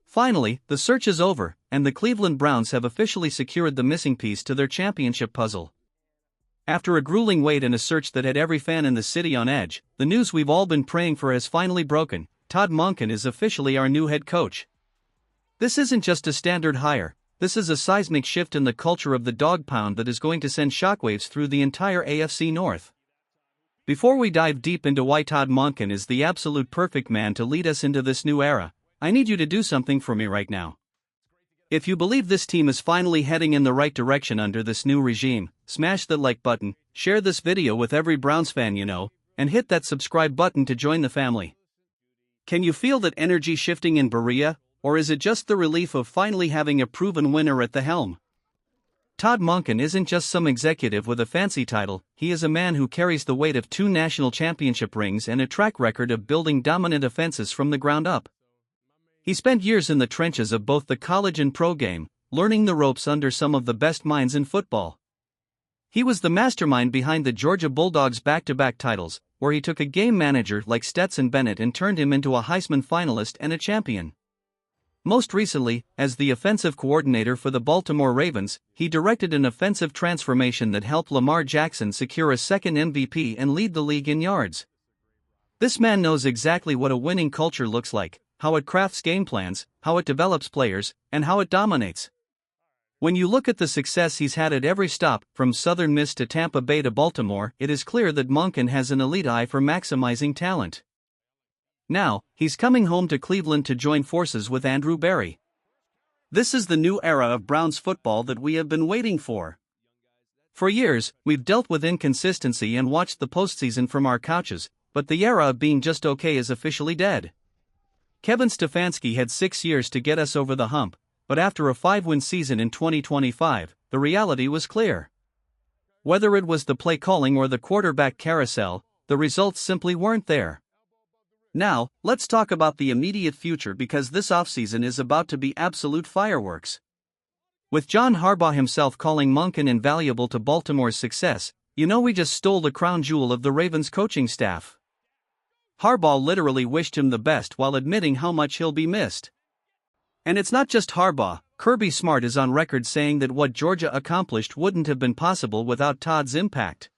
Finally, the search is over, and the Cleveland Browns have officially secured the missing piece to their championship puzzle. After a grueling wait and a search that had every fan in the city on edge, the news we've all been praying for has finally broken. Todd Monken is officially our new head coach. This isn't just a standard hire, this is a seismic shift in the culture of the dog pound that is going to send shockwaves through the entire AFC North. Before we dive deep into why Todd Monken is the absolute perfect man to lead us into this new era, I need you to do something for me right now. If you believe this team is finally heading in the right direction under this new regime, smash the like button, share this video with every Browns fan you know, and hit that subscribe button to join the family. Can you feel that energy shifting in Berea, or is it just the relief of finally having a proven winner at the helm? Todd Monken isn't just some executive with a fancy title, he is a man who carries the weight of 2 national championship rings and a track record of building dominant offenses from the ground up. He spent years in the trenches of both the college and pro game, learning the ropes under some of the best minds in football. He was the mastermind behind the Georgia Bulldogs' back-to-back titles, where he took a game manager like Stetson Bennett and turned him into a Heisman finalist and a champion. Most recently, as the offensive coordinator for the Baltimore Ravens, he directed an offensive transformation that helped Lamar Jackson secure a second MVP and lead the league in yards. This man knows exactly what a winning culture looks like, how it crafts game plans, how it develops players, and how it dominates. When you look at the success he's had at every stop, from Southern Miss to Tampa Bay to Baltimore, it is clear that Monken has an elite eye for maximizing talent. Now, he's coming home to Cleveland to join forces with Andrew Berry. This is the new era of Browns football that we have been waiting for. For years, we've dealt with inconsistency and watched the postseason from our couches, but the era of being just okay is officially dead. Kevin Stefanski had 6 years to get us over the hump, but after a 5-win season in 2025, the reality was clear. Whether it was the play calling or the quarterback carousel, the results simply weren't there. Now, let's talk about the immediate future because this offseason is about to be absolute fireworks. With John Harbaugh himself calling Monken invaluable to Baltimore's success, you know we just stole the crown jewel of the Ravens coaching staff. Harbaugh literally wished him the best while admitting how much he'll be missed. And it's not just Harbaugh, Kirby Smart is on record saying that what Georgia accomplished wouldn't have been possible without Todd's impact.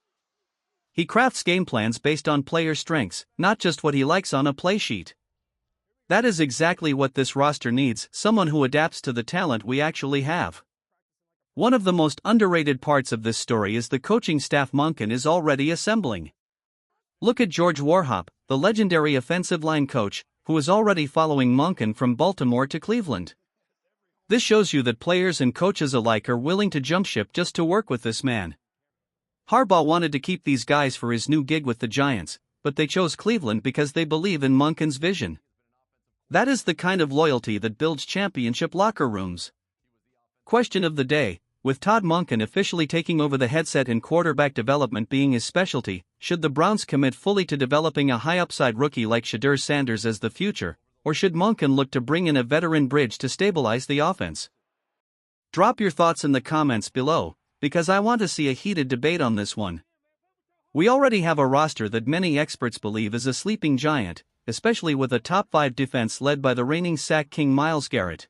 He crafts game plans based on player strengths, not just what he likes on a play sheet. That is exactly what this roster needs, someone who adapts to the talent we actually have. One of the most underrated parts of this story is the coaching staff Monken is already assembling. Look at George Warhop, the legendary offensive line coach, who is already following Monken from Baltimore to Cleveland. This shows you that players and coaches alike are willing to jump ship just to work with this man. Harbaugh wanted to keep these guys for his new gig with the Giants, but they chose Cleveland because they believe in Monken's vision. That is the kind of loyalty that builds championship locker rooms. Question of the day: with Todd Monken officially taking over the headset and quarterback development being his specialty, should the Browns commit fully to developing a high-upside rookie like Shedeur Sanders as the future, or should Monken look to bring in a veteran bridge to stabilize the offense? Drop your thoughts in the comments below, because I want to see a heated debate on this one. We already have a roster that many experts believe is a sleeping giant, especially with a top-5 defense led by the reigning sack king Myles Garrett.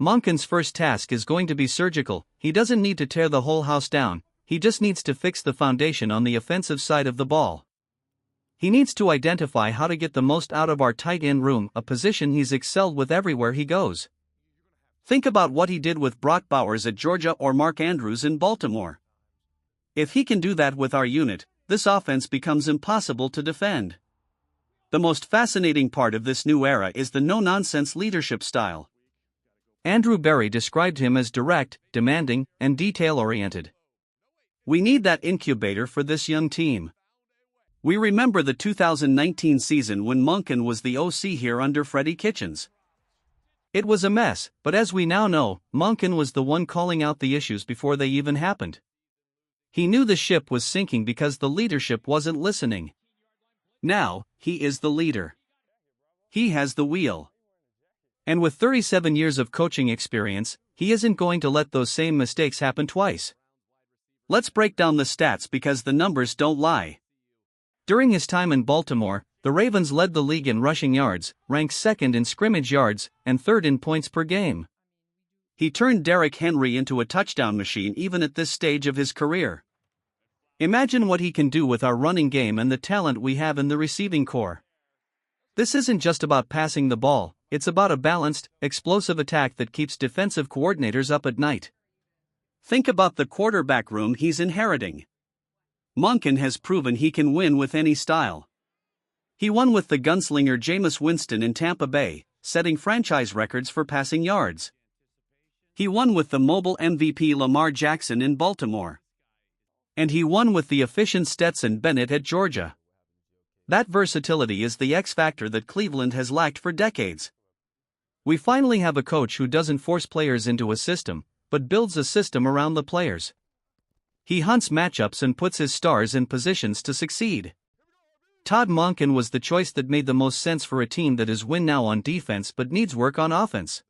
Monken's first task is going to be surgical. He doesn't need to tear the whole house down, he just needs to fix the foundation on the offensive side of the ball. He needs to identify how to get the most out of our tight end room, a position he's excelled with everywhere he goes. Think about what he did with Brock Bowers at Georgia or Mark Andrews in Baltimore. If he can do that with our unit, this offense becomes impossible to defend. The most fascinating part of this new era is the no-nonsense leadership style. Andrew Berry described him as direct, demanding, and detail-oriented. We need that incubator for this young team. We remember the 2019 season when Monken was the OC here under Freddie Kitchens. It was a mess, but as we now know, Monken was the one calling out the issues before they even happened. He knew the ship was sinking because the leadership wasn't listening. Now, he is the leader. He has the wheel. And with 37 years of coaching experience, he isn't going to let those same mistakes happen twice. Let's break down the stats because the numbers don't lie. During his time in Baltimore, The Ravens led the league in rushing yards, ranked second in scrimmage yards, and third in points per game. He turned Derrick Henry into a touchdown machine even at this stage of his career. Imagine what he can do with our running game and the talent we have in the receiving corps. This isn't just about passing the ball, it's about a balanced, explosive attack that keeps defensive coordinators up at night. Think about the quarterback room he's inheriting. Monken has proven he can win with any style. He won with the gunslinger Jameis Winston in Tampa Bay, setting franchise records for passing yards. He won with the mobile MVP Lamar Jackson in Baltimore. And he won with the efficient Stetson Bennett at Georgia. That versatility is the X factor that Cleveland has lacked for decades. We finally have a coach who doesn't force players into a system, but builds a system around the players. He hunts matchups and puts his stars in positions to succeed. Todd Monken was the choice that made the most sense for a team that is win now on defense but needs work on offense.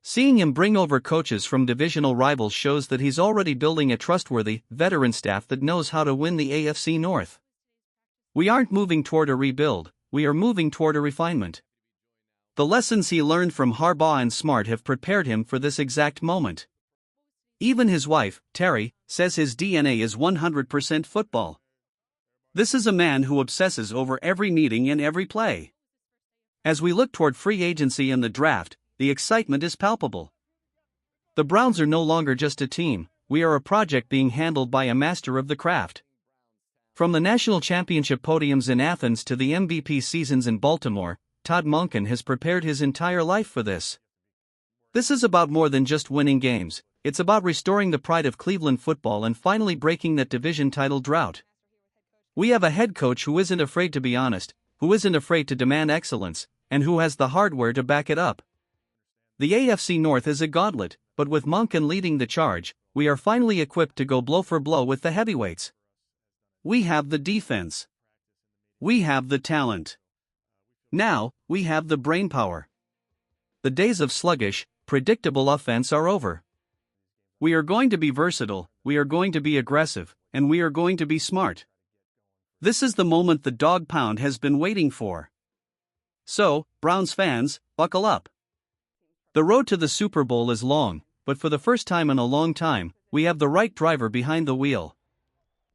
Seeing him bring over coaches from divisional rivals shows that he's already building a trustworthy, veteran staff that knows how to win the AFC North. We aren't moving toward a rebuild, we are moving toward a refinement. The lessons he learned from Harbaugh and Smart have prepared him for this exact moment. Even his wife, Terry, says his DNA is 100% football. This is a man who obsesses over every meeting and every play. As we look toward free agency and the draft, the excitement is palpable. The Browns are no longer just a team, we are a project being handled by a master of the craft. From the national championship podiums in Athens to the MVP seasons in Baltimore, Todd Monken has prepared his entire life for this. This is about more than just winning games, it's about restoring the pride of Cleveland football and finally breaking that division title drought. We have a head coach who isn't afraid to be honest, who isn't afraid to demand excellence, and who has the hardware to back it up. The AFC North is a gauntlet, but with Monken leading the charge, we are finally equipped to go blow for blow with the heavyweights. We have the defense. We have the talent. Now, we have the brainpower. The days of sluggish, predictable offense are over. We are going to be versatile, we are going to be aggressive, and we are going to be smart. This is the moment the dog pound has been waiting for. So, Browns fans, buckle up. The road to the Super Bowl is long, but for the first time in a long time, we have the right driver behind the wheel.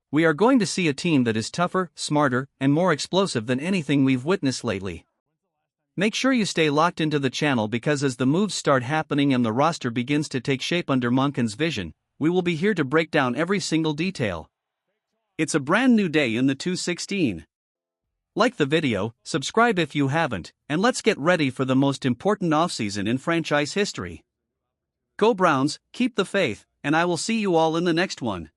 We are going to see a team that is tougher, smarter, and more explosive than anything we've witnessed lately. Make sure you stay locked into the channel because as the moves start happening and the roster begins to take shape under Monken's vision, we will be here to break down every single detail. It's a brand new day in the 216. Like the video, subscribe if you haven't, and let's get ready for the most important offseason in franchise history. Go Browns, keep the faith, and I will see you all in the next one.